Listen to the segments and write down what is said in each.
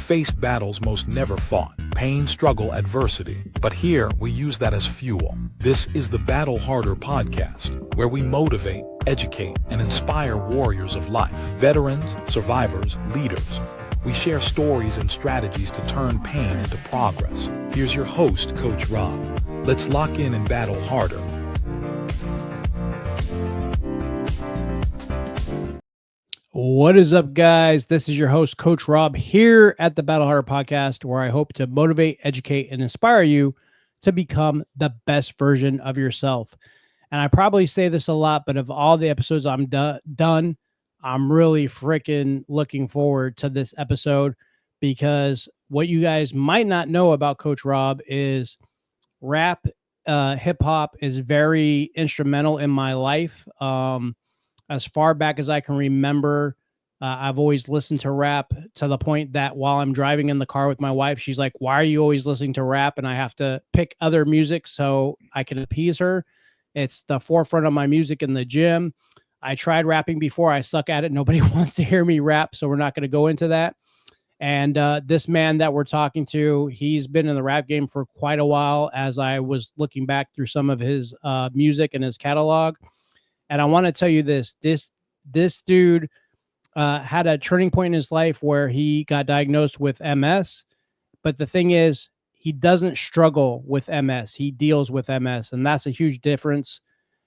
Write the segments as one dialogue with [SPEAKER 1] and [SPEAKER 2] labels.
[SPEAKER 1] face battles most never fought, pain, struggle, adversity. But here, we use that as fuel. This is the Battle Harder podcast, where we motivate, educate, and inspire warriors of life, veterans, survivors, leaders. We share stories and strategies to turn pain into progress. Here's your host, Coach Rob. Let's lock in and battle harder.
[SPEAKER 2] What is up, guys? This is your host, Coach Rob, here at the Battle Harder podcast, where I hope to motivate, educate, and inspire you to become the best version of yourself. And I probably say this a lot, but of all the episodes I'm done, I'm really freaking looking forward to this episode, because what you guys might not know about Coach Rob is rap, hip hop is very instrumental in my life. As far back as I can remember, I've always listened to rap, to the point that while I'm driving in the car with my wife, she's like, "Why are you always listening to rap?" And I have to pick other music so I can appease her. It's the forefront of my music in the gym. I tried rapping before. I suck at it. Nobody wants to hear me rap, so we're not going to go into that. And this man that we're talking to, he's been in the rap game for quite a while, as I was looking back through some of his music and his catalog. And I want to tell you this dude had a turning point in his life where he got diagnosed with MS. But the thing is, he doesn't struggle with MS. He deals with MS. And that's a huge difference.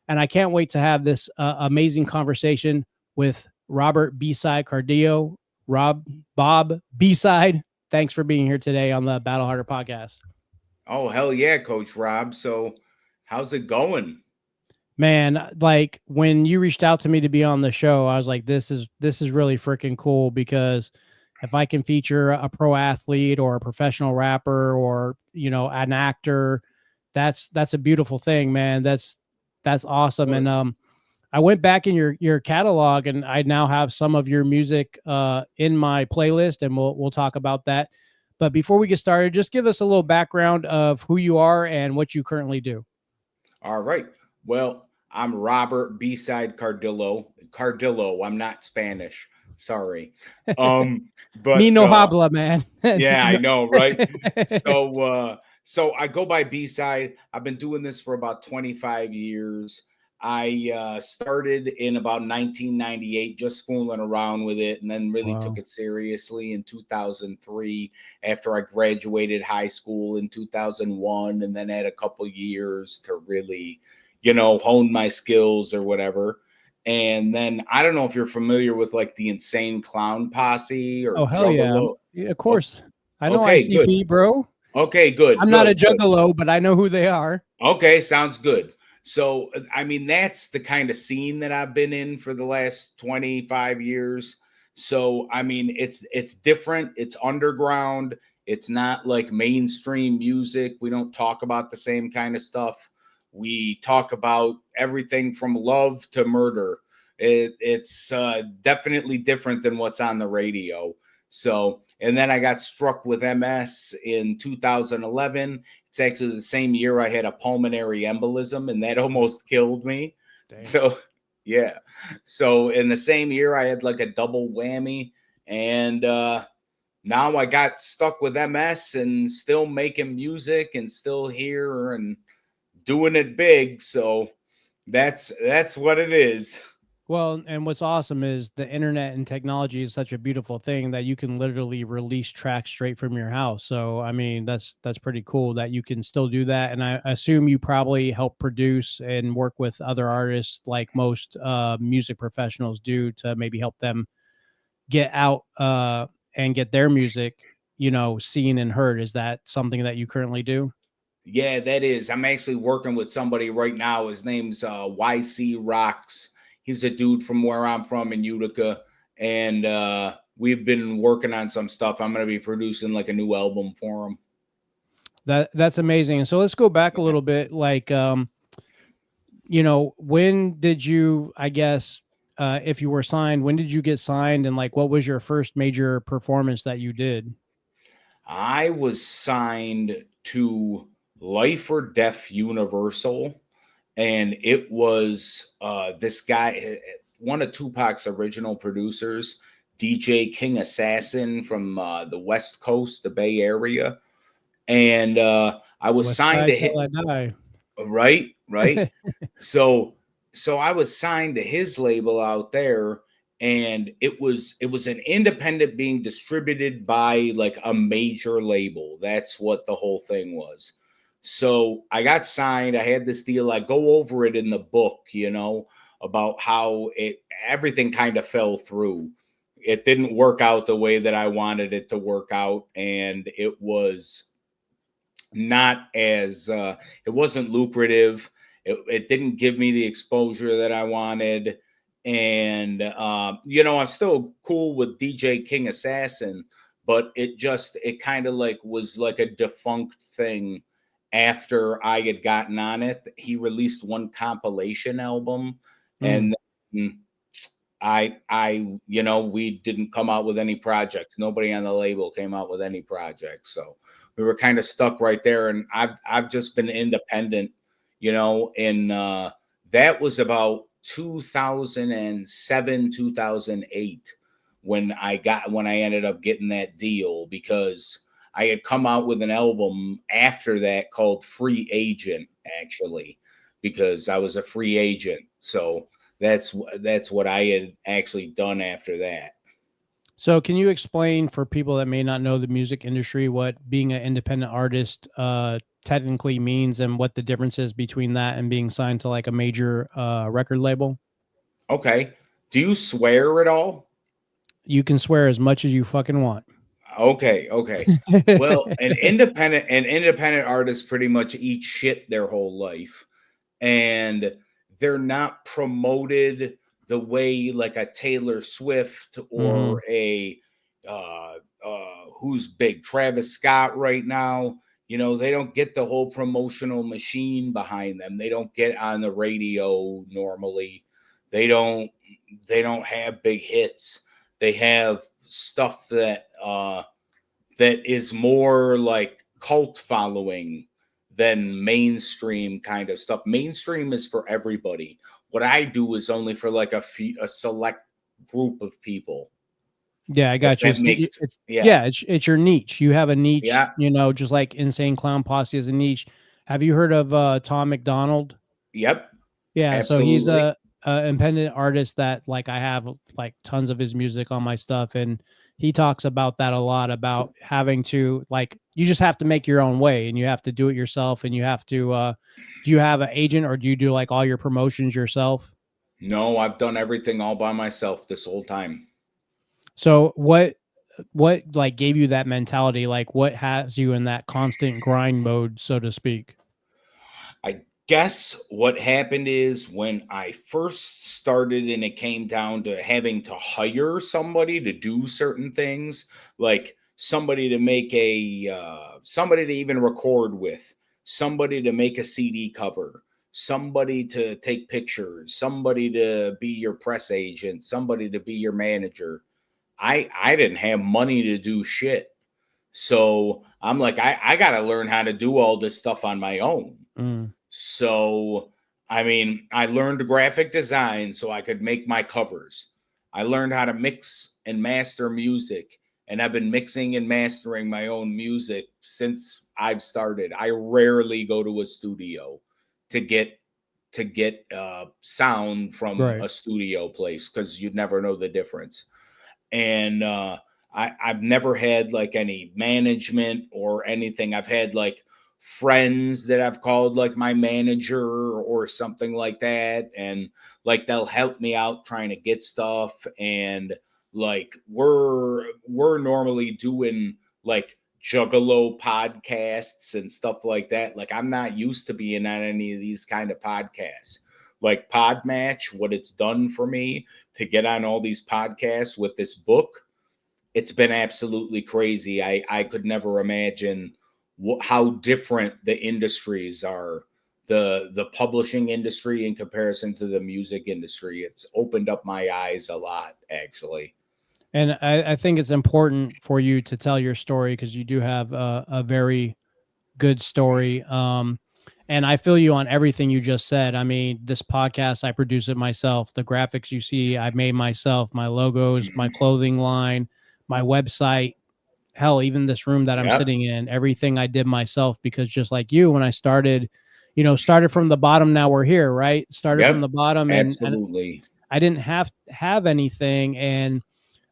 [SPEAKER 2] And I can't wait to have this amazing conversation with Robert B-Cide Cardillo. Bob B-Cide, thanks for being here today on the Battle Harder podcast.
[SPEAKER 3] Oh, hell yeah, Coach Rob. So how's it going?
[SPEAKER 2] Man, like when you reached out to me to be on the show, I was like, this is really freaking cool, because if I can feature a pro athlete or a professional rapper or, you know, an actor, that's a beautiful thing, man. That's awesome. And I went back in your catalog, and I now have some of your music in my playlist, and we'll talk about that. But before we get started, just give us a little background of who you are and what you currently do.
[SPEAKER 3] All right. Well, I'm Robert B-Cide Cardillo. Cardillo. I'm not Spanish. Sorry. But
[SPEAKER 2] Me no habla, man.
[SPEAKER 3] Yeah, I know, right? So I go by B-Cide. I've been doing this for about 25 years. I started in about 1998, just fooling around with it, and then really took it seriously in 2003 after I graduated high school in 2001, and then had a couple years to really, hone my skills or whatever. And then I don't know if you're familiar with like the Insane Clown Posse or
[SPEAKER 2] hell
[SPEAKER 3] Juggalo.
[SPEAKER 2] Yeah, of course. I know
[SPEAKER 3] Okay,
[SPEAKER 2] ICP,
[SPEAKER 3] good.
[SPEAKER 2] bro.
[SPEAKER 3] Okay, good.
[SPEAKER 2] I'm not a juggalo, but I know who they are.
[SPEAKER 3] Okay, sounds good. So, I mean, that's the kind of scene that I've been in for the last 25 years. So, I mean, it's different. It's underground. It's not like mainstream music. We don't talk about the same kind of stuff. We talk about everything from love to murder. It's definitely different than what's on the radio. So, and then I got struck with MS in 2011. It's actually the same year I had a pulmonary embolism, and that almost killed me. Dang. So, yeah. So in the same year, I had like a double whammy, and now I got stuck with MS and still making music and still here and doing it big. So that's what it is.
[SPEAKER 2] Well, and what's awesome is the internet and technology is such a beautiful thing that you can literally release tracks straight from your house. So, I mean, that's pretty cool that you can still do that. And I assume you probably help produce and work with other artists like most music professionals do, to maybe help them get out and get their music, seen and heard. Is that something that you currently do?
[SPEAKER 3] Yeah, that is. I'm actually working with somebody right now. His name's YC Rocks. He's a dude from where I'm from in Utica, and we've been working on some stuff. I'm going to be producing like a new album for him.
[SPEAKER 2] That's amazing. And so let's go back a little bit. Like, when did you, I guess, if you were signed, when did you get signed, and like, what was your first major performance that you did?
[SPEAKER 3] I was signed to Life or Death Universal. And it was this guy, one of Tupac's original producers, DJ King Assassin from the West Coast, the Bay Area, and I was
[SPEAKER 2] West
[SPEAKER 3] signed
[SPEAKER 2] Side
[SPEAKER 3] to hit.
[SPEAKER 2] till I die.
[SPEAKER 3] Right. So I was signed to his label out there, and it was an independent being distributed by like a major label. That's what the whole thing was. So I got signed. I had this deal. I go over it in the book, about how everything kind of fell through. It didn't work out the way that I wanted it to work out, and it was not as it wasn't lucrative. It didn't give me the exposure that I wanted. And I'm still cool with DJ King Assassin, but it kind of like was like a defunct thing after I had gotten on it. He released one compilation album, and then we didn't come out with any projects. Nobody on the label came out with any projects. So we were kind of stuck right there. And I've just been independent, and that was about 2007, 2008 when I ended up getting that deal, because I had come out with an album after that called Free Agent, actually, because I was a free agent. So that's what I had actually done after that.
[SPEAKER 2] So can you explain for people that may not know the music industry what being an independent artist technically means, and what the difference is between that and being signed to like a major record label?
[SPEAKER 3] Okay. Do you swear at all?
[SPEAKER 2] You can swear as much as you fucking want.
[SPEAKER 3] Okay. Well, an independent artist pretty much eat shit their whole life, and they're not promoted the way like a Taylor Swift or a who's big, Travis Scott right now. They don't get the whole promotional machine behind them. They don't get on the radio normally. They don't have big hits. They have stuff that is more like cult following than mainstream kind of stuff. Mainstream is for everybody. What I do is only for like a select group of people.
[SPEAKER 2] Yeah, I got you. It's your niche. You have a niche, just like Insane Clown Posse is a niche. Have you heard of Tom McDonald?
[SPEAKER 3] Yep.
[SPEAKER 2] Yeah,
[SPEAKER 3] Absolutely.
[SPEAKER 2] so he's a independent artist that like I have like tons of his music on my stuff, and he talks about that a lot, about having to like you just have to make your own way, and you have to do it yourself, and you have to do you have an agent, or do you do like all your promotions yourself?
[SPEAKER 3] No, I've done everything all by myself this whole time.
[SPEAKER 2] So what like gave you that mentality? Like what has you in that constant grind mode, so to speak?
[SPEAKER 3] I guess what happened is when I first started and it came down to having to hire somebody to do certain things, like somebody to make somebody to even record with, somebody to make a CD cover, somebody to take pictures, somebody to be your press agent, somebody to be your manager. I didn't have money to do shit. So I'm like, I got to learn how to do all this stuff on my own. So, I mean, I learned graphic design so I could make my covers. I learned how to mix and master music, and I've been mixing and mastering my own music since I've started. I rarely go to a studio to get sound from a studio place, because you'd never know the difference. And I've never had like any management or anything. I've had like friends that I've called like my manager or something like that, and like they'll help me out trying to get stuff. And like we're normally doing like juggalo podcasts and stuff like that. Like I'm not used to being on any of these kind of podcasts. Like Podmatch, what it's done for me to get on all these podcasts with this book, it's been absolutely crazy. I could never imagine how different the industries are. The publishing industry in comparison to the music industry. It's opened up my eyes a lot, actually.
[SPEAKER 2] And I think it's important for you to tell your story, because you do have a very good story. And I feel you on everything you just said. I mean, this podcast, I produce it myself. The graphics you see, I made myself, my logos, my
[SPEAKER 3] Mhm.
[SPEAKER 2] clothing line, my website, hell, even this room that I'm
[SPEAKER 3] Yep.
[SPEAKER 2] sitting in, everything I did myself, because just like you, when I started, started from the bottom, now we're here, right? Started from the
[SPEAKER 3] Yep.
[SPEAKER 2] bottom, and
[SPEAKER 3] Absolutely.
[SPEAKER 2] I didn't have anything. And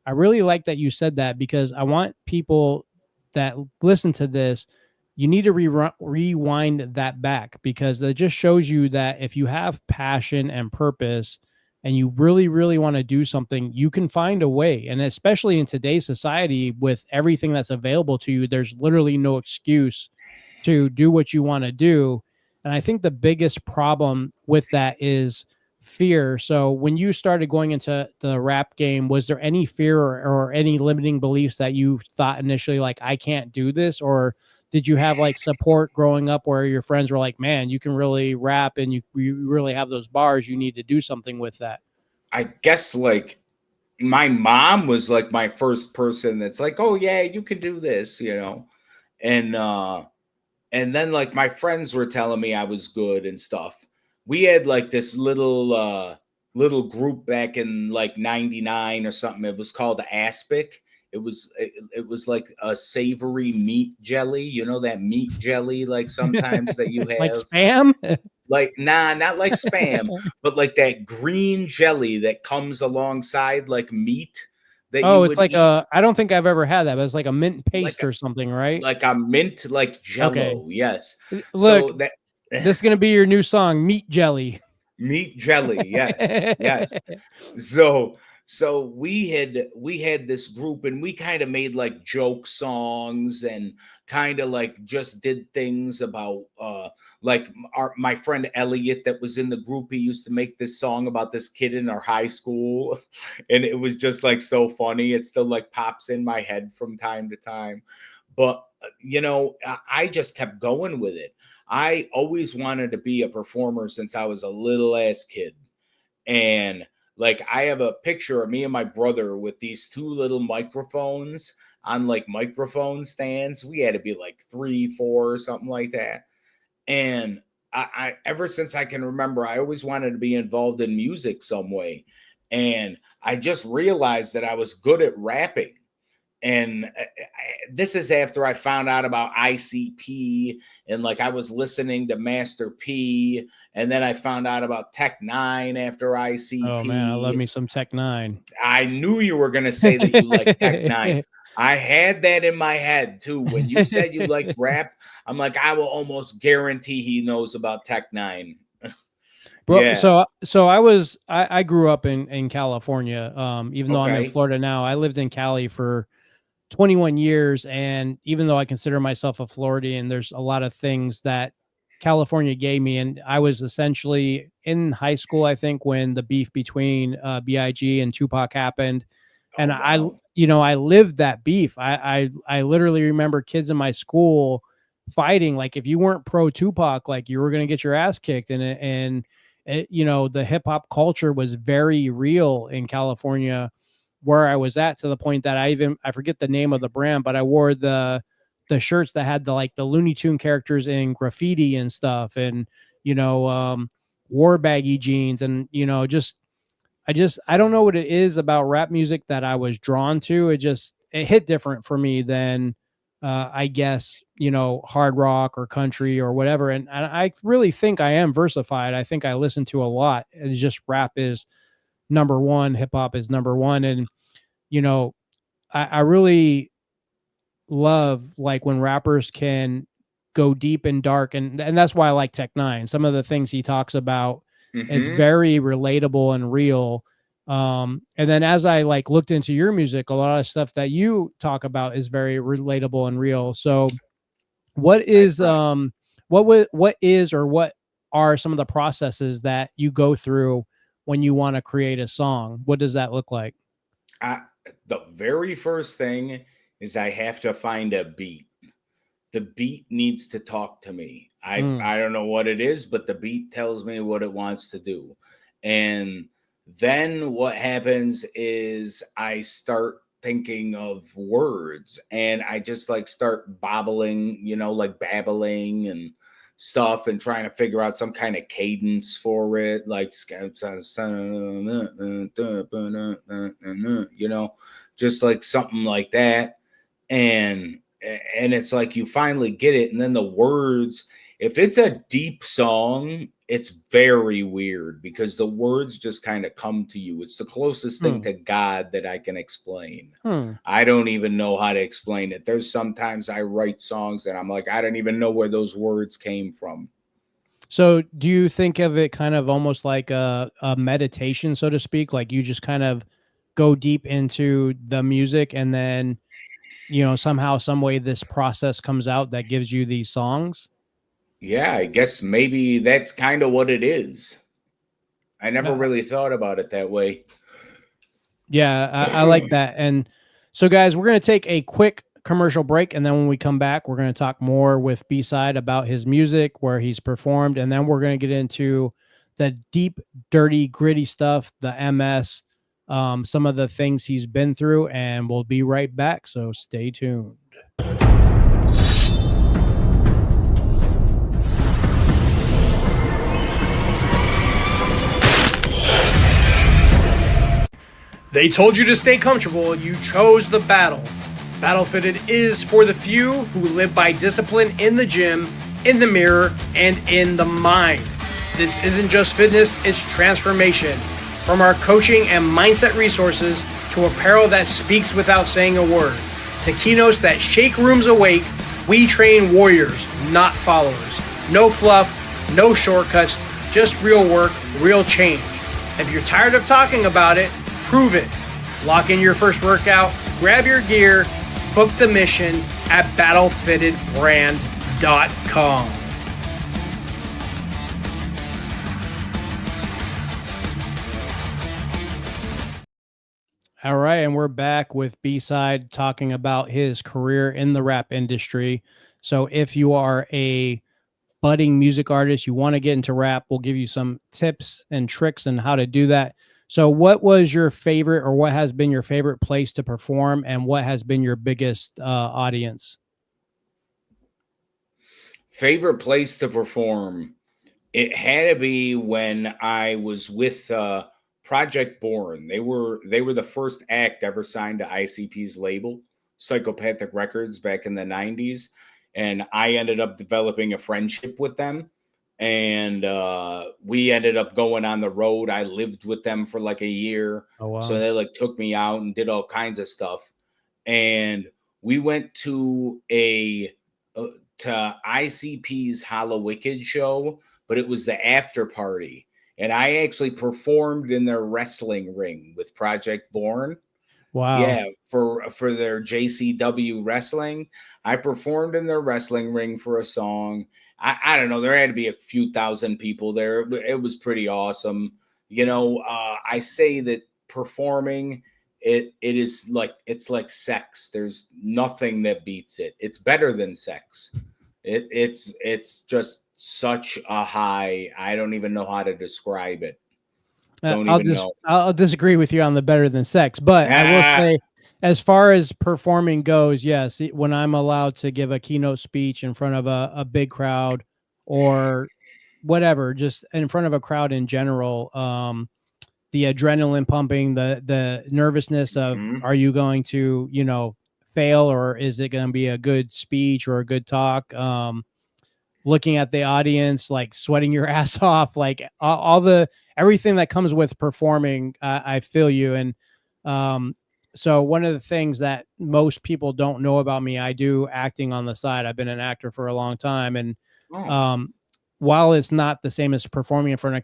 [SPEAKER 2] I really like that you said that, because I want people that listen to this, you need to rewind that back, because it just shows you that if you have passion and purpose and you really, really want to do something, you can find a way. And especially in today's society, with everything that's available to you, there's literally no excuse to do what you want to do. And I think the biggest problem with that is fear. So when you started going into the rap game, was there any fear, or any limiting beliefs that you thought initially, like, I can't do this? Or did you have like support growing up where your friends were like, man, you can really rap, and you really have those bars, you need to do something with that?
[SPEAKER 3] I guess like my mom was like my first person that's like, "Oh yeah, you can do this," And then like my friends were telling me I was good and stuff. We had like this little group back in like 99 or something. It was called Aspic. It was like a savory meat jelly, that meat jelly like sometimes that you
[SPEAKER 2] Like
[SPEAKER 3] have.
[SPEAKER 2] spam?
[SPEAKER 3] Like, nah, not like spam, but like that green jelly that comes alongside like meat that you
[SPEAKER 2] Oh, it's
[SPEAKER 3] would
[SPEAKER 2] like
[SPEAKER 3] eat.
[SPEAKER 2] I don't think I've ever had that, but it's like a mint
[SPEAKER 3] Like
[SPEAKER 2] paste or something, right?
[SPEAKER 3] like a mint like
[SPEAKER 2] Okay.
[SPEAKER 3] jello, yes.
[SPEAKER 2] Look,
[SPEAKER 3] So that
[SPEAKER 2] this is gonna be your new song, Meat Jelly.
[SPEAKER 3] meat jelly, yes, yes. So we had this group, and we kind of made like joke songs, and kind of like just did things about like my friend Elliot that was in the group. He used to make this song about this kid in our high school, and it was just like so funny. It still like pops in my head from time to time. But I just kept going with it. I always wanted to be a performer since I was a little ass kid. And like I have a picture of me and my brother with these two little microphones on like microphone stands. We had to be like 3, 4 or something like that. And I ever since I can remember, I always wanted to be involved in music some way. And I just realized that I was good at rapping. And this is after I found out about ICP, and like I was listening to Master P, and then I found out about Tech Nine after
[SPEAKER 2] Oh man, I love
[SPEAKER 3] ICP.
[SPEAKER 2] me some Tech Nine.
[SPEAKER 3] I knew you were going to say that you like Tech Nine. I had that in my head too. When you said you liked rap, I'm like, I will almost guarantee he knows about Tech Nine.
[SPEAKER 2] Bro,
[SPEAKER 3] Yeah.
[SPEAKER 2] so I grew up in California. Even though I'm in
[SPEAKER 3] Okay.
[SPEAKER 2] Florida now, I lived in Cali for 21 years. And even though I consider myself a Floridian, there's a lot of things that California gave me. And I was essentially in high school, I think, when the beef between BIG and Tupac happened.
[SPEAKER 3] Oh
[SPEAKER 2] And
[SPEAKER 3] wow.
[SPEAKER 2] I lived that beef. I literally remember kids in my school fighting. Like, if you weren't pro Tupac, like, you were going to get your ass kicked. The hip hop culture was very real in California where I was at, to the point that I forget the name of the brand, but I wore the shirts that had the Looney Tune characters in graffiti and stuff, and you know, war baggy jeans, and I don't know what it is about rap music that I was drawn to. It hit different for me than I guess hard rock or country or whatever. And I really think I am versified. I think I listen to a lot. It's just rap is number one, hip hop is number one, and you know I really love like when rappers can go deep and dark, and that's why I like Tech Nine. Some of the things he talks about is
[SPEAKER 3] Mm-hmm.
[SPEAKER 2] very relatable and real. And then as I like looked into your music, a lot of stuff that you talk about is very relatable and real. So what
[SPEAKER 3] I
[SPEAKER 2] is
[SPEAKER 3] try.
[SPEAKER 2] what is or what are some of the processes that you go through when you want to create a song? What does that look like?
[SPEAKER 3] I, the very first thing is I have to find a beat. The beat needs to talk to me. I
[SPEAKER 2] Mm,
[SPEAKER 3] I don't know what it is, but the beat tells me what it wants to do. And then what happens is I start thinking of words, and I just like start bobbling, like babbling and stuff and trying to figure out some kind of cadence for it, like, you know, just like something like that. And it's like you finally get it, and then the words, if it's a deep song, it's very weird because the words just kind of come to you. It's the closest thing to God that I can explain. I don't even know how to explain it. There's sometimes I write songs and I'm like, I don't even know where those words came from.
[SPEAKER 2] So do you think of it kind of almost like a meditation, so to speak? Like you just kind of go deep into the music, and then, you know, somehow, some way this process comes out that gives you these songs?
[SPEAKER 3] Yeah, I guess maybe that's kind of what it is. I never really thought about it that way.
[SPEAKER 2] Yeah, I like that. And so, guys, we're going to take a quick commercial break. And then when we come back, we're going to talk more with B-Cide about his music, where he's performed. And then we're going to get into the deep, dirty, gritty stuff, the MS, some of the things he's been through. And we'll be right back. So stay tuned. They told you to stay comfortable. You chose the battle. Battle Fitted is for the few who live by discipline in the gym, in the mirror, and in the mind. This isn't just fitness, it's transformation. From our coaching and mindset resources to apparel that speaks without saying a word, to keynotes that shake rooms awake, we train warriors, not followers. No fluff, no shortcuts, just real work, real change. If you're tired of talking about it, prove it. Lock in your first workout, grab your gear, book the mission at battlefittedbrand.com. All right, and we're back with B-Cide talking about his career in the rap industry. So if you are a budding music artist, you want to get into rap, we'll give you some tips and tricks on how to do that. So what was your favorite, or what has been your favorite place to perform, and what has been your biggest audience?
[SPEAKER 3] Favorite place to perform? It had to be when I was with Project Born. They were the first act ever signed to ICP's label, Psychopathic Records, back in the 90s. And I ended up developing a friendship with them. And we ended up going on the road. I lived with them for like a year.
[SPEAKER 2] Oh, wow.
[SPEAKER 3] So they like took me out and did all kinds of stuff. And we went to to ICP's Hollow Wicked show, but it was the after party. And I actually performed in their wrestling ring with Project Born.
[SPEAKER 2] Wow.
[SPEAKER 3] Yeah, for their JCW wrestling. I performed in their wrestling ring for a song. I don't know, there had to be a few thousand people there. It was pretty awesome. You know, I say that performing, it is like, it's like sex. There's nothing that beats it. It's better than sex. It's just such a high. I don't even know how to describe it.
[SPEAKER 2] I'll disagree with you on the better than sex, but I will say, as far as performing goes, yes, when I'm allowed to give a keynote speech in front of a big crowd, or whatever, just in front of a crowd in general, the adrenaline pumping, the nervousness of, are you going to, you know, fail, or is it going to be a good speech or a good talk? Looking at the audience, like sweating your ass off, like everything that comes with performing. I feel you. And so one of the things that most people don't know about me, I do acting on the side. I've been an actor for a long time. And while it's not the same as performing in front of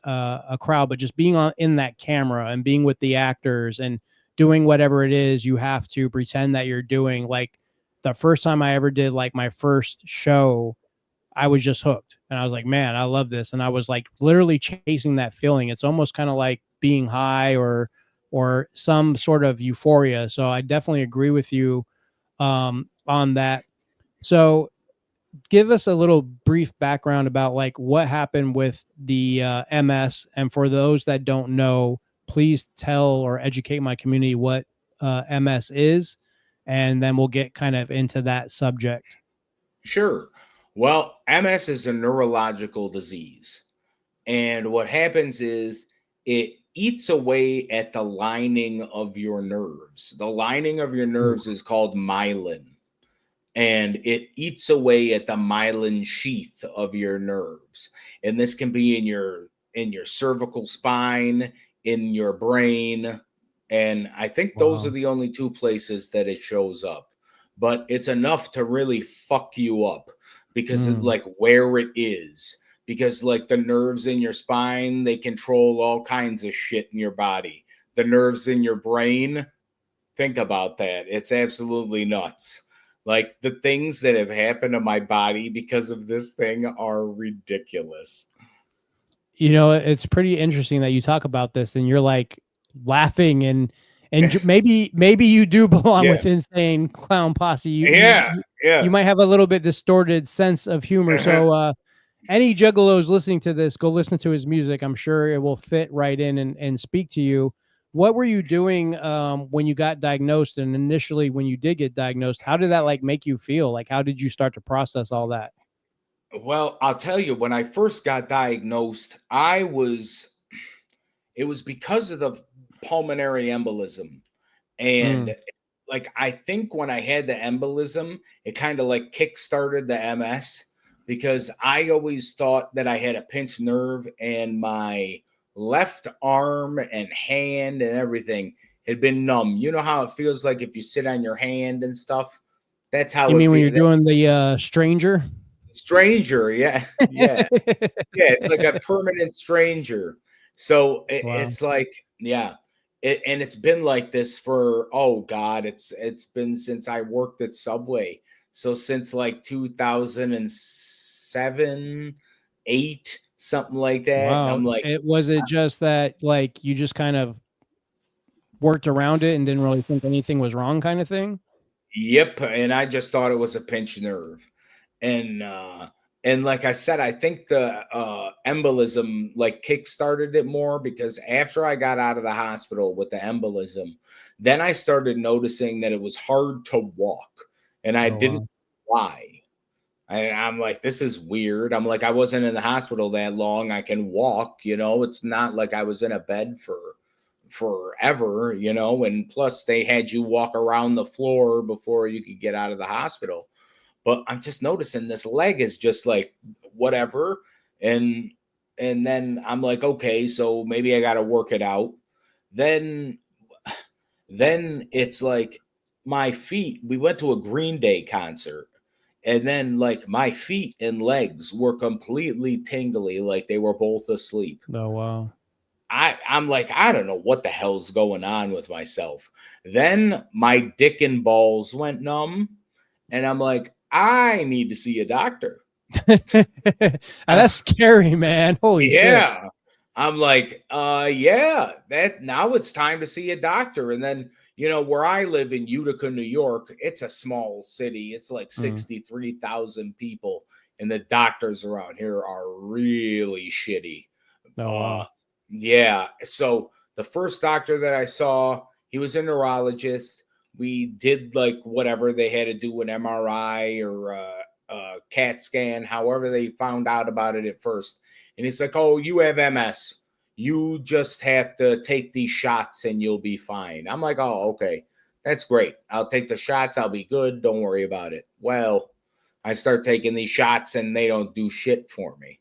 [SPEAKER 2] a crowd, but just being in that camera and being with the actors and doing whatever it is you have to pretend that you're doing. Like the first time I ever did like my first show, I was just hooked, and I was like, man, I love this. And I was like literally chasing that feeling. It's almost kind of like being high or some sort of euphoria. So I definitely agree with you on that. So give us a little brief background about like what happened with the MS. And for those that don't know, please tell or educate my community what MS is, and then we'll get kind of into that subject.
[SPEAKER 3] Sure. Well, MS is a neurological disease. And what happens is it eats away at the lining of your nerves. The lining of your
[SPEAKER 2] Ooh.
[SPEAKER 3] nerves is called myelin, and it eats away at the myelin sheath of your nerves. And this can be in your cervical spine, in your brain, and I think those are
[SPEAKER 2] Wow.
[SPEAKER 3] the only two places that it shows up. But it's enough to really fuck you up because it
[SPEAKER 2] Mm.
[SPEAKER 3] like where it is, because like the nerves in your spine, they control all kinds of shit in your body. The nerves in your brain, think about that. It's absolutely nuts. Like the things that have happened to my body because of this thing are ridiculous.
[SPEAKER 2] You know, it's pretty interesting that you talk about this and you're like laughing and maybe you do belong
[SPEAKER 3] Yeah.
[SPEAKER 2] with Insane Clown Posse.
[SPEAKER 3] Yeah.
[SPEAKER 2] You
[SPEAKER 3] Yeah.
[SPEAKER 2] might have a little bit distorted sense of humor. So any juggalos listening to this, go listen to his music. I'm sure it will fit right in and speak to you. What were you doing when you got diagnosed, and initially when you did get diagnosed? How did that like make you feel? Like, how did you start to process all that?
[SPEAKER 3] Well, I'll tell you, when I first got diagnosed, it was because of the pulmonary embolism.
[SPEAKER 2] Mm.
[SPEAKER 3] And like, I think when I had the embolism, it kind of like kick-started the MS because I always thought that I had a pinched nerve and my left arm and hand and everything had been numb. You know how it feels like if you sit on your hand and stuff? That's how
[SPEAKER 2] You
[SPEAKER 3] it
[SPEAKER 2] mean when you're
[SPEAKER 3] feels.
[SPEAKER 2] doing the stranger?
[SPEAKER 3] Stranger, yeah, yeah. Yeah, it's like a permanent stranger. So
[SPEAKER 2] Wow.
[SPEAKER 3] it's like, yeah, and it's been like this for oh god, it's been since I worked at Subway. So since like 2007, 8, something like that. And
[SPEAKER 2] Wow.
[SPEAKER 3] I'm like,
[SPEAKER 2] Was it just that like you just kind of worked around it and didn't really think anything was wrong kind of thing?
[SPEAKER 3] yep, and I just thought it was a pinched nerve. And and like I said, I think the embolism like kick-started it more because after I got out of the hospital with the embolism, then I started noticing that it was hard to walk, and I
[SPEAKER 2] Oh,
[SPEAKER 3] didn't
[SPEAKER 2] wow.
[SPEAKER 3] know why. I'm like, this is weird. I'm like, I wasn't in the hospital that long. I can walk, you know. It's not like I was in a bed for forever, you know. And plus, they had you walk around the floor before you could get out of the hospital. But I'm just noticing this leg is just like whatever. And then I'm like, okay, so maybe I gotta work it out. Then it's like my feet, we went to a Green Day concert, and then like my feet and legs were completely tingly, like they were both asleep.
[SPEAKER 2] Oh, wow.
[SPEAKER 3] I'm like, I don't know what the hell's going on with myself. Then my dick and balls went numb, and I'm like, I need to see a doctor.
[SPEAKER 2] That's scary, man. Holy shit.
[SPEAKER 3] Yeah. I'm like, yeah, that now it's time to see a doctor. And then, you know, where I live in Utica, New York, it's a small city. It's like
[SPEAKER 2] Mm.
[SPEAKER 3] 63,000 people, and the doctors around here are really shitty.
[SPEAKER 2] Oh,
[SPEAKER 3] Uh,
[SPEAKER 2] wow.
[SPEAKER 3] yeah. So the first doctor that I saw, he was a neurologist. We did like whatever they had to do, an MRI or CAT scan, however they found out about it at first. And he's like, "Oh, you have MS. You just have to take these shots and you'll be fine." I'm like, "Oh, okay. That's great. I'll take the shots. I'll be good. Don't worry about it." Well, I start taking these shots and they don't do shit for me.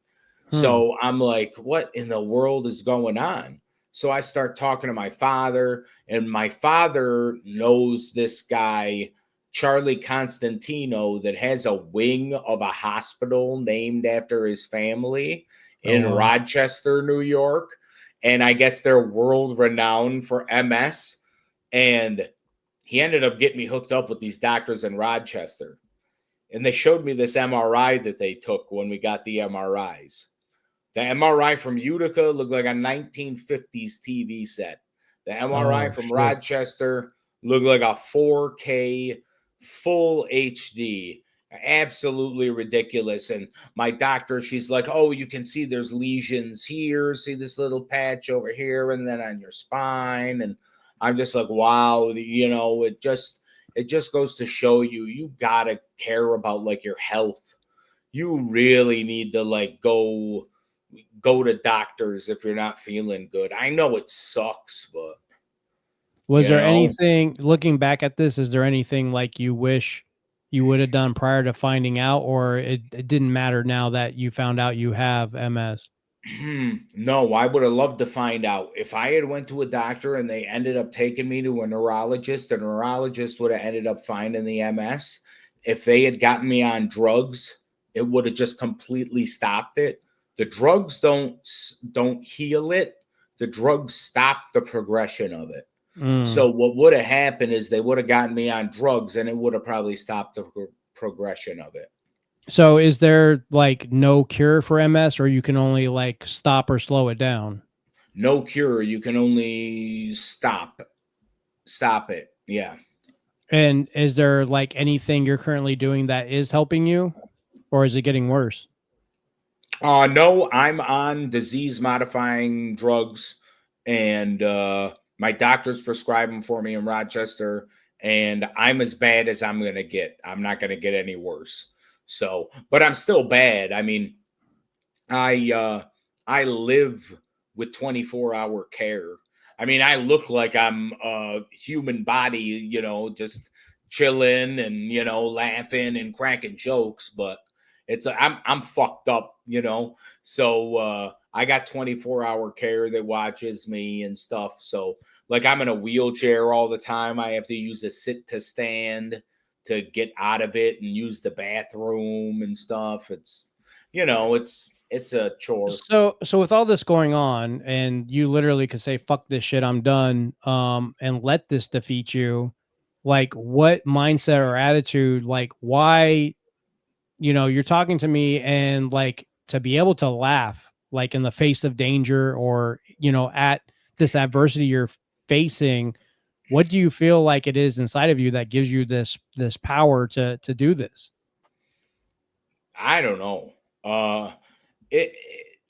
[SPEAKER 2] Hmm.
[SPEAKER 3] So I'm like, what in the world is going on? So I start talking to my father, and my father knows this guy, Charlie Constantino, that has a wing of a hospital named after his family
[SPEAKER 2] Oh,
[SPEAKER 3] in
[SPEAKER 2] wow.
[SPEAKER 3] Rochester, New York. And I guess they're world renowned for MS. And he ended up getting me hooked up with these doctors in Rochester. And they showed me this MRI that they took when we got the MRIs. The MRI from Utica looked like a 1950s TV set. The MRI
[SPEAKER 2] Oh,
[SPEAKER 3] from
[SPEAKER 2] shit.
[SPEAKER 3] Rochester looked like a 4K full HD. Absolutely ridiculous. And my doctor, she's like, "Oh, you can see there's lesions here. See this little patch over here, and then on your spine." And I'm just like, wow, you know, it just goes to show you, you gotta care about like your health. you really need to like go to doctors if you're not feeling good. I know it sucks, but
[SPEAKER 2] Was
[SPEAKER 3] you
[SPEAKER 2] there
[SPEAKER 3] know,
[SPEAKER 2] anything, looking back at this, is there anything like you wish you would have done prior to finding out, or it didn't matter now that you found out you have MS?
[SPEAKER 3] no, I would have loved to find out. If I had went to a doctor and they ended up taking me to a neurologist, the neurologist would have ended up finding the MS. If they had gotten me on drugs, it would have just completely stopped it. The drugs don't heal it. The drugs stop the progression of it.
[SPEAKER 2] Mm.
[SPEAKER 3] So what would have happened is they would have gotten me on drugs and it would have probably stopped the progression of it.
[SPEAKER 2] So is there like no cure for MS, or you can only like stop or slow it down?
[SPEAKER 3] No cure. You can only stop it. Yeah.
[SPEAKER 2] And is there like anything you're currently doing that is helping you, or is it getting worse?
[SPEAKER 3] No, I'm on disease modifying drugs, and my doctor's prescribe them for me in Rochester, and I'm as bad as I'm gonna get. I'm not gonna get any worse. So, but I'm still bad. I mean, I live with 24-hour care. I mean, I look like I'm a human body, just chilling and laughing and cracking jokes, but I'm fucked up, So I got 24-hour care that watches me and stuff. So like I'm in a wheelchair all the time. I have to use a sit to stand to get out of it and use the bathroom and stuff. It's a chore.
[SPEAKER 2] So with all this going on, and you literally could say, "Fuck this shit, I'm done," and let this defeat you. Like, what mindset or attitude? Like, why? You're talking to me, and like to be able to laugh, like in the face of danger, or at this adversity you're facing. What do you feel like it is inside of you that gives you this power to do this?
[SPEAKER 3] I don't know. It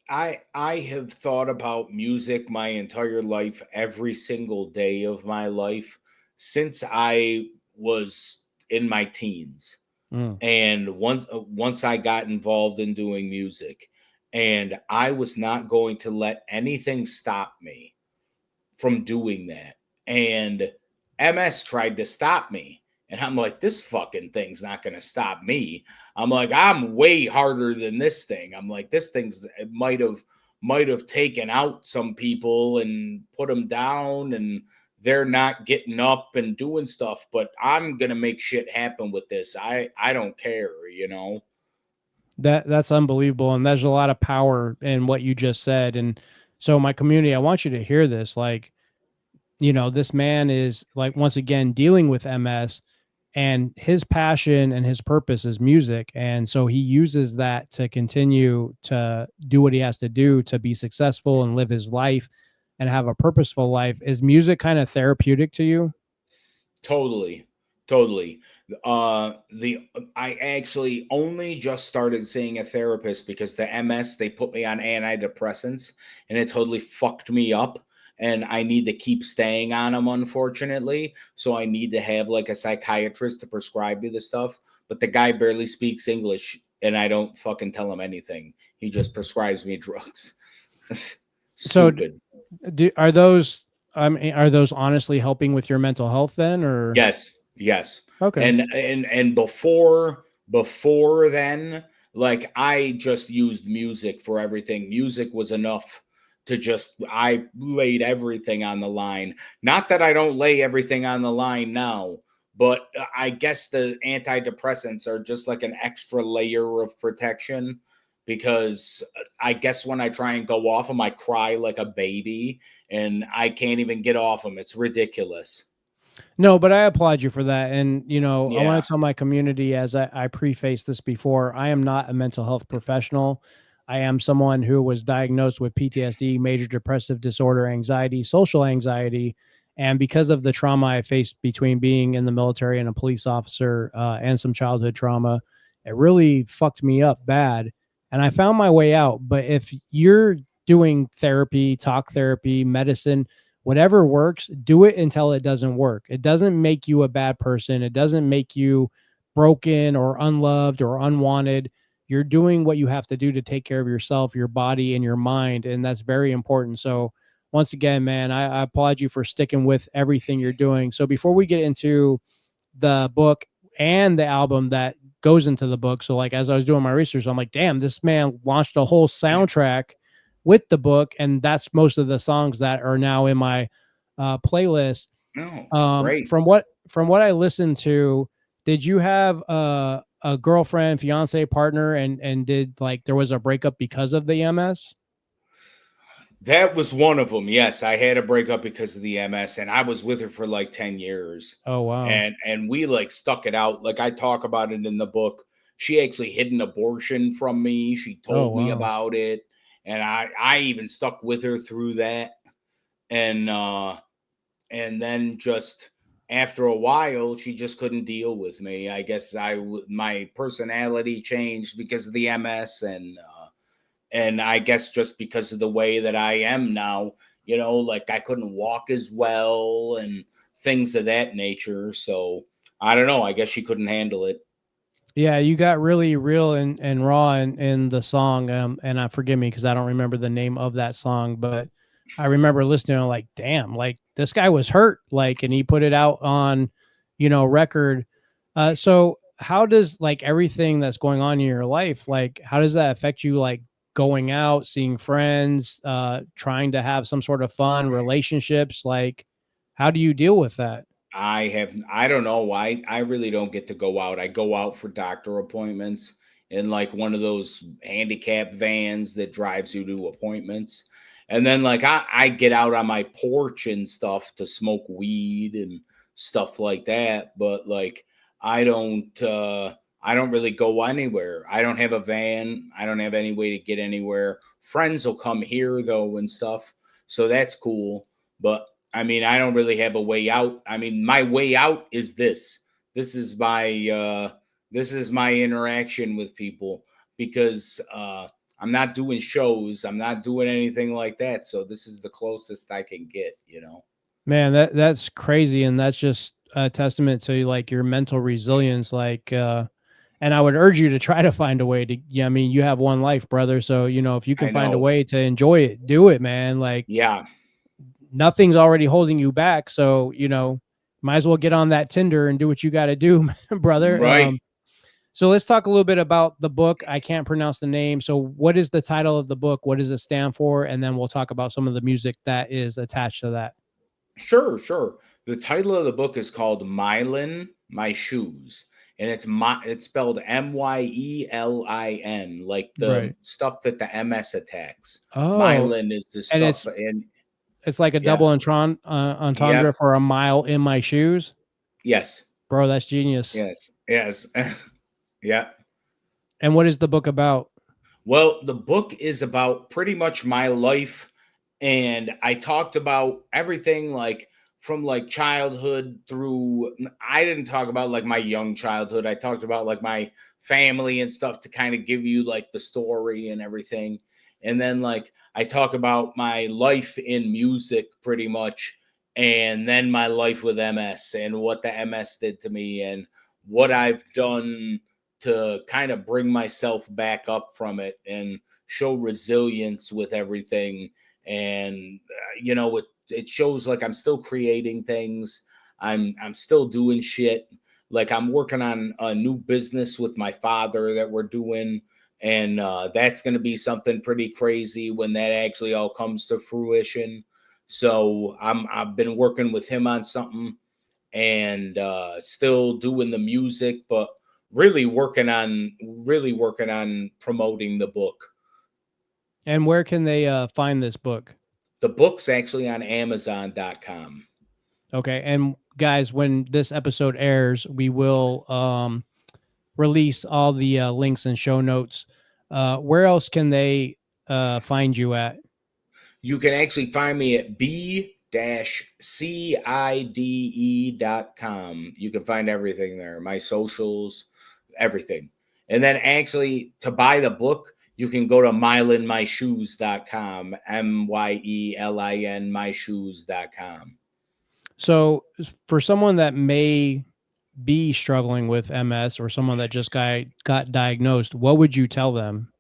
[SPEAKER 3] I have thought about music my entire life, every single day of my life since I was in my teens.
[SPEAKER 2] Mm.
[SPEAKER 3] And once I got involved in doing music, and I was not going to let anything stop me from doing that. And MS tried to stop me. And I'm like, this fucking thing's not going to stop me. I'm like, I'm way harder than this thing. I'm like, this thing's it might have taken out some people and put them down, and they're not getting up and doing stuff, but I'm going to make shit happen with this. I don't care.
[SPEAKER 2] That's unbelievable, and there's a lot of power in what you just said. And so, my community, I want you to hear this. Like, this man is like once again dealing with MS, and his passion and his purpose is music, and so he uses that to continue to do what he has to do to be successful and live his life and have a purposeful life. Is music kind of therapeutic to you?
[SPEAKER 3] Totally. Totally. The I actually only just started seeing a therapist because the MS, they put me on antidepressants and it totally fucked me up. And I need to keep staying on them, unfortunately. So I need to have like a psychiatrist to prescribe me the stuff. But the guy barely speaks English and I don't fucking tell him anything. He just prescribes me drugs.
[SPEAKER 2] So
[SPEAKER 3] Stupid.
[SPEAKER 2] are those, I mean, are those honestly helping with your mental health then, or?
[SPEAKER 3] Yes, yes.
[SPEAKER 2] Okay.
[SPEAKER 3] And before then, like I just used music for everything. Music was enough to just I laid everything on the line. Not that I don't lay everything on the line now, but I guess the antidepressants are just like an extra layer of protection because I guess when I try and go off them, I cry like a baby and I can't even get off them. It's ridiculous.
[SPEAKER 2] No, but I applaud you for that. And, I want
[SPEAKER 3] Yeah.
[SPEAKER 2] to tell my community, as I prefaced this before, I am not a mental health professional. I am someone who was diagnosed with PTSD, major depressive disorder, anxiety, social anxiety. And because of the trauma I faced between being in the military and a police officer, and some childhood trauma, it really fucked me up bad. And I found my way out. But if you're doing therapy, talk therapy, medicine, whatever works, do it until it doesn't work. It doesn't make you a bad person. It doesn't make you broken or unloved or unwanted. you're doing what you have to do to take care of yourself, your body, and your mind. And that's very important. So once again, man, I applaud you for sticking with everything you're doing. So before we get into the book and the album that goes into the book, so like as I was doing my research, I'm like, damn, this man launched a whole soundtrack with the book, and that's most of the songs that are now in my playlist.
[SPEAKER 3] Oh, great.
[SPEAKER 2] From what I listened to, did you have a girlfriend, fiance, partner, and did like there was a breakup because of the MS?
[SPEAKER 3] That was one of them. Yes, I had a breakup because of the MS, and I was with her for like 10 years.
[SPEAKER 2] Oh wow.
[SPEAKER 3] And we like stuck it out. Like I talk about it in the book. She actually hid an abortion from me. She
[SPEAKER 2] Oh
[SPEAKER 3] told me
[SPEAKER 2] wow.
[SPEAKER 3] about it, and I even stuck with her through that. And then just after a while, she just couldn't deal with me. I guess my personality changed because of the MS, and I guess just because of the way that I am now, like I couldn't walk as well and things of that nature. So I don't know. I guess she couldn't handle it.
[SPEAKER 2] Yeah, you got really real and raw in the song. And forgive me because I don't remember the name of that song, but I remember listening and like, damn, like this guy was hurt, like, and he put it out on, record. So how does like everything that's going on in your life, like, how does that affect you? Like going out, seeing friends, trying to have some sort of fun, relationships, like, how do you deal with that?
[SPEAKER 3] I don't know why. I really don't get to go out. I go out for doctor appointments in like one of those handicap vans that drives you to appointments. And then like I get out on my porch and stuff to smoke weed and stuff like that. But like I don't I don't really go anywhere. I don't have a van. I don't have any way to get anywhere. Friends will come here though and stuff. So that's cool. But I mean, I don't really have a way out. I mean, my way out is this. This is my interaction with people because I'm not doing shows. I'm not doing anything like that. So this is the closest I can get.
[SPEAKER 2] Man, that's crazy, and that's just a testament to like your mental resilience. Like, and I would urge you to try to find a way to. Yeah, I mean, you have one life, brother. So if you can
[SPEAKER 3] I
[SPEAKER 2] find a
[SPEAKER 3] know.
[SPEAKER 2] way to enjoy it, do it, man. Like,
[SPEAKER 3] Yeah.
[SPEAKER 2] nothing's already holding you back. So might as well get on that Tinder and do what you got to do, brother.
[SPEAKER 3] Right.
[SPEAKER 2] So let's talk a little bit about the book. I can't pronounce the name. So what is the title of the book? What does it stand for? And then we'll talk about some of the music that is attached to that.
[SPEAKER 3] Sure, sure. The title of the book is called Myelin, My Shoes. And it's spelled Myelin, like the
[SPEAKER 2] Right.
[SPEAKER 3] stuff that the MS attacks.
[SPEAKER 2] Oh,
[SPEAKER 3] Myelin is the
[SPEAKER 2] and
[SPEAKER 3] stuff, and
[SPEAKER 2] it's like a
[SPEAKER 3] yeah,
[SPEAKER 2] double entendre
[SPEAKER 3] yep,
[SPEAKER 2] for a mile in my shoes.
[SPEAKER 3] yes,
[SPEAKER 2] Bro, that's genius.
[SPEAKER 3] yes, yes, yeah.
[SPEAKER 2] And what is the book about?
[SPEAKER 3] Well, the book is about pretty much my life, and I talked about everything like from like childhood through. I didn't talk about like my young childhood. I talked about like my family and stuff to kind of give you like the story and everything. And then like I talk about my life in music pretty much, and then my life with MS and what the MS did to me and what I've done to kind of bring myself back up from it and show resilience with everything. And it shows like I'm still creating things. I'm still doing shit. Like I'm working on a new business with my father that we're doing, and that's going to be something pretty crazy when that actually all comes to fruition. So I've been working with him on something, and still doing the music, but really working on promoting the book.
[SPEAKER 2] And where can they find this book?
[SPEAKER 3] The book's actually on Amazon.com.
[SPEAKER 2] Okay. And guys, when this episode airs, we will release all the links and show notes. Where else can they find you at?
[SPEAKER 3] You can actually find me at B-Cide.com. You can find everything there, my socials, everything. And then actually to buy the book, you can go to myelinmyshoes.com, Myelin myshoes.com.
[SPEAKER 2] So for someone that may be struggling with MS, or someone that just got diagnosed, what would you tell them?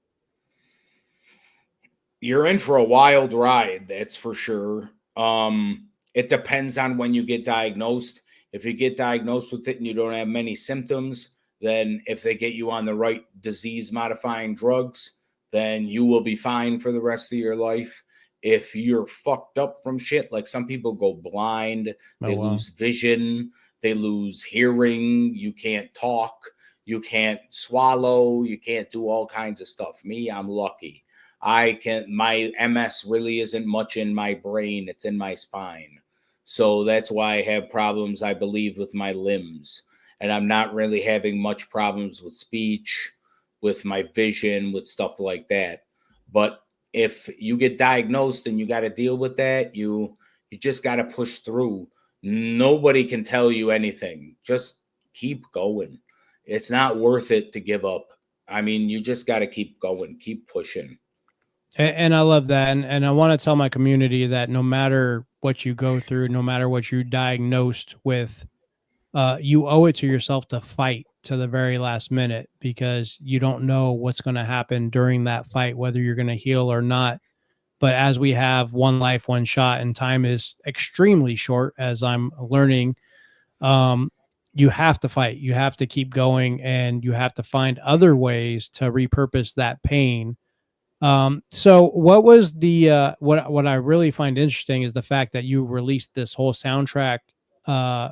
[SPEAKER 3] You're in for a wild ride, that's for sure. It depends on when you get diagnosed. If you get diagnosed with it and you don't have many symptoms, then if they get you on the right disease modifying drugs, then you will be fine for the rest of your life. If you're fucked up from shit, like some people go blind,
[SPEAKER 2] Oh,
[SPEAKER 3] they
[SPEAKER 2] wow.
[SPEAKER 3] lose vision, they lose hearing, you can't talk, you can't swallow, you can't do all kinds of stuff. Me, I'm lucky. My MS really isn't much in my brain, it's in my spine. So that's why I have problems, I believe, with my limbs. And I'm not really having much problems with speech, with my vision, with stuff like that. But if you get diagnosed and you got to deal with that, you just got to push through. Nobody can tell you anything. Just keep going. It's not worth it to give up. I mean, you just got to keep going, keep pushing.
[SPEAKER 2] And I love that. And I want to tell my community that no matter what you go through, no matter what you're diagnosed with, you owe it to yourself to fight to the very last minute, because you don't know what's going to happen during that fight, whether you're going to heal or not. But as we have one life, one shot, and time is extremely short, as I'm learning, um, you have to fight. You have to keep going, and you have to find other ways to repurpose that pain. So what was the what I really find interesting is the fact that you released this whole soundtrack uh,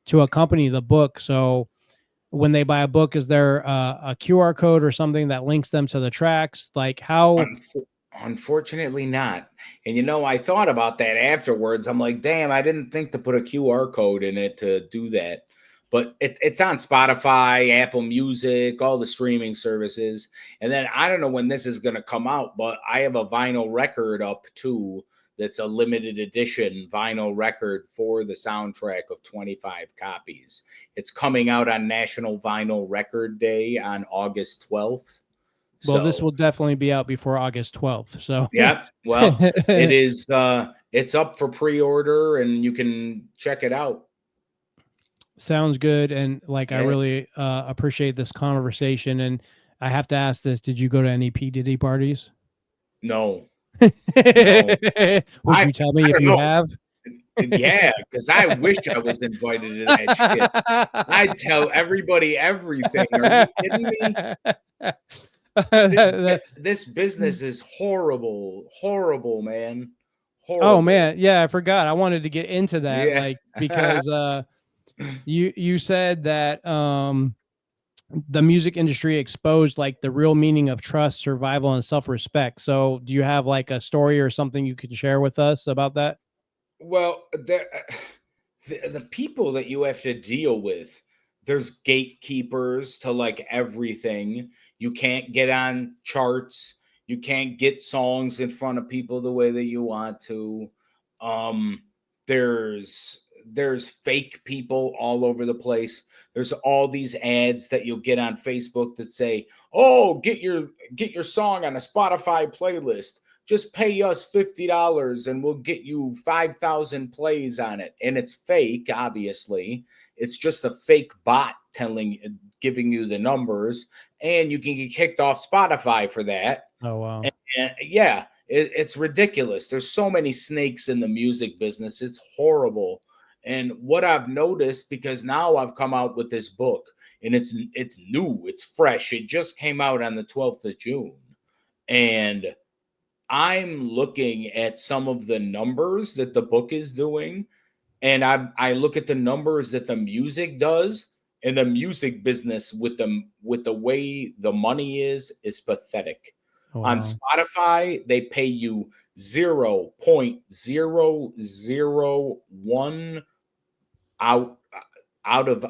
[SPEAKER 2] to accompany the book. So when they buy a book, is there a QR code or something that links them to the tracks? Like how?
[SPEAKER 3] Unfortunately not. And I thought about that afterwards. I'm like, damn, I didn't think to put a QR code in it to do that. But it's on Spotify, Apple Music, all the streaming services. And then I don't know when this is going to come out, but I have a vinyl record up too. That's a limited edition vinyl record for the soundtrack of 25 copies. It's coming out on National Vinyl Record Day on August 12th.
[SPEAKER 2] Well, this
[SPEAKER 3] So
[SPEAKER 2] will definitely be out before August 12th. So
[SPEAKER 3] yeah, well, it is it's up for pre-order and you can check it out.
[SPEAKER 2] sounds good. And like, I
[SPEAKER 3] Yeah.
[SPEAKER 2] really appreciate this conversation. And I have to ask this: did you go to any P Diddy parties?
[SPEAKER 3] No.
[SPEAKER 2] Would
[SPEAKER 3] No.
[SPEAKER 2] you tell me
[SPEAKER 3] I
[SPEAKER 2] if
[SPEAKER 3] don't
[SPEAKER 2] you
[SPEAKER 3] know.
[SPEAKER 2] have?
[SPEAKER 3] Yeah, because I wish I was invited to that shit. I'd tell everybody everything. Are you kidding me? This business is horrible. Horrible, man.
[SPEAKER 2] Oh
[SPEAKER 3] Horrible.
[SPEAKER 2] man, yeah, I forgot. I wanted to get into that,
[SPEAKER 3] Yeah.
[SPEAKER 2] like, because you said that the music industry exposed like the real meaning of trust, survival, and self-respect. So, do you have like a story or something you could share with us about that?
[SPEAKER 3] Well, the people that you have to deal with, there's gatekeepers to like everything. You can't get on charts. You can't get songs in front of people the way that you want to. Um, there's fake people all over the place. There's all these ads that you'll get on Facebook that say, "Oh, get your song on a Spotify playlist. Just pay us $50 and we'll get you 5,000 plays on it." And it's fake, obviously. It's just a fake bot giving you the numbers, and you can get kicked off Spotify for that.
[SPEAKER 2] Oh wow.
[SPEAKER 3] And yeah, it's ridiculous. There's so many snakes in the music business. It's horrible. And what I've noticed, because now I've come out with this book, and it's new, it's fresh. It just came out on the 12th of June. And I'm looking at some of the numbers that the book is doing, and I look at the numbers that the music does, and the music business with the way the money is pathetic.
[SPEAKER 2] Oh,
[SPEAKER 3] On
[SPEAKER 2] wow.
[SPEAKER 3] Spotify, they pay you 0.0001 out out of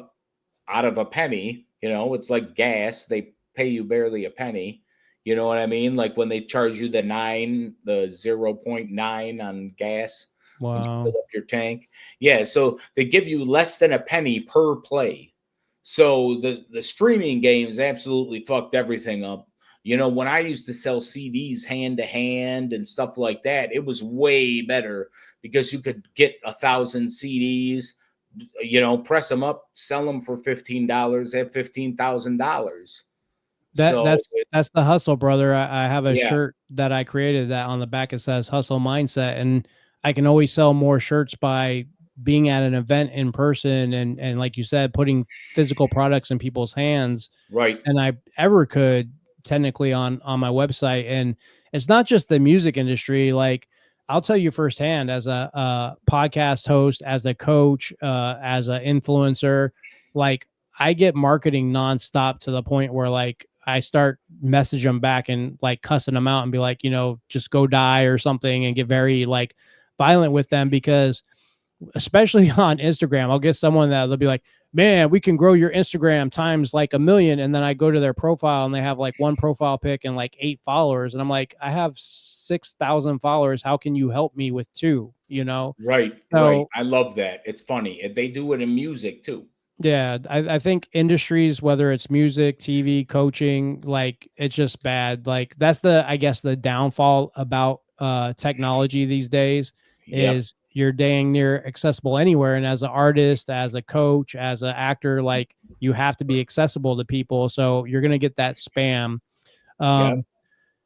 [SPEAKER 3] out of a penny. It's like gas. They pay you barely a penny. You know what I mean? Like when they charge you the 0.9 on gas when you
[SPEAKER 2] Wow.
[SPEAKER 3] fill up your tank. Yeah, so they give you less than a penny per play. So the streaming games absolutely fucked everything up. When I used to sell CDs hand to hand and stuff like that, it was way better because you could get 1,000 CDs press them up, sell them for $15 at $15,000.
[SPEAKER 2] That's the hustle, brother. I have a
[SPEAKER 3] Yeah,
[SPEAKER 2] shirt that I created that on the back it says hustle mindset, and I can always sell more shirts by being at an event in person and like you said, putting physical products in people's hands
[SPEAKER 3] right.
[SPEAKER 2] than I ever could technically on my website. And it's not just the music industry. Like I'll tell you firsthand, as a podcast host, as a coach, as an influencer, like I get marketing nonstop to the point where like I start message them back and like cussing them out and be like, just go die or something, and get very like violent with them, because especially on Instagram, I'll get someone that they'll be like, man, we can grow your Instagram times like 1,000,000. And then I go to their profile and they have like one profile pic and like 8 followers. And I'm like, I have 6,000 followers. How can you help me with 2,
[SPEAKER 3] Right.
[SPEAKER 2] So
[SPEAKER 3] I love that. It's funny. They do it in music too.
[SPEAKER 2] yeah, I think industries, whether it's music, TV, coaching, like it's just bad. Like that's I guess the downfall about technology these days
[SPEAKER 3] Yep.
[SPEAKER 2] is you're dang near accessible anywhere. And as an artist, as a coach, as an actor, like you have to be accessible to people. So you're gonna get that spam.
[SPEAKER 3] Yep.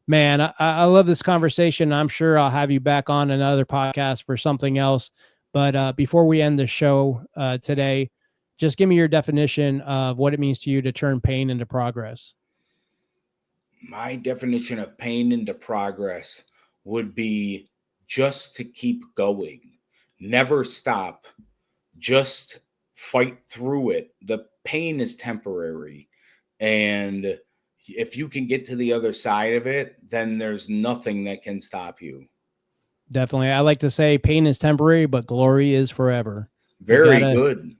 [SPEAKER 2] Man, I love this conversation. I'm sure I'll have you back on another podcast for something else. But before we end the show today, just give me your definition of what it means to you to turn pain into progress.
[SPEAKER 3] My definition of pain into progress would be just to keep going, never stop, just fight through it. The pain is temporary. And if you can get to the other side of it, then there's nothing that can stop you.
[SPEAKER 2] Definitely. I like to say pain is temporary, but glory is forever.
[SPEAKER 3] Very good.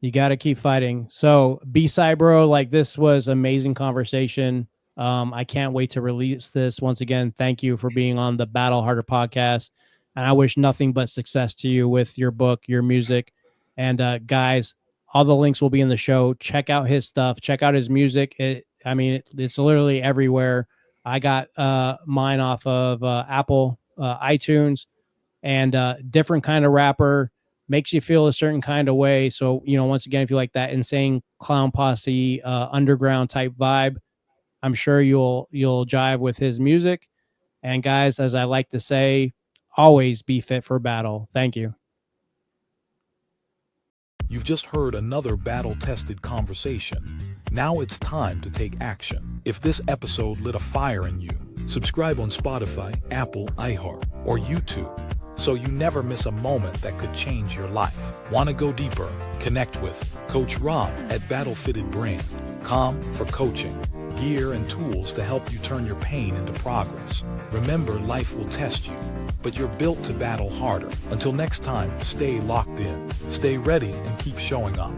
[SPEAKER 2] You got to keep fighting. So B-Cide, bro, like this was amazing conversation. I can't wait to release this. Once again, thank you for being on the Battle Harder podcast. And I wish nothing but success to you with your book, your music. And guys, all the links will be in the show. Check out his stuff. Check out his music. It's literally everywhere. I got mine off of Apple, iTunes, and different kind of rapper, makes you feel a certain kind of way. So, once again, if you like that insane clown posse, underground type vibe, I'm sure you'll jive with his music. And guys, as I like to say, always be fit for battle. Thank you.
[SPEAKER 1] You've just heard another battle-tested conversation. Now it's time to take action. If this episode lit a fire in you, subscribe on Spotify, Apple, iHeart, or YouTube, so you never miss a moment that could change your life. Want to go deeper? Connect with Coach Rob at BattleFittedBrand.com for coaching, gear, and tools to help you turn your pain into progress. Remember, life will test you, but you're built to battle harder. Until next time, stay locked in, stay ready, and keep showing up.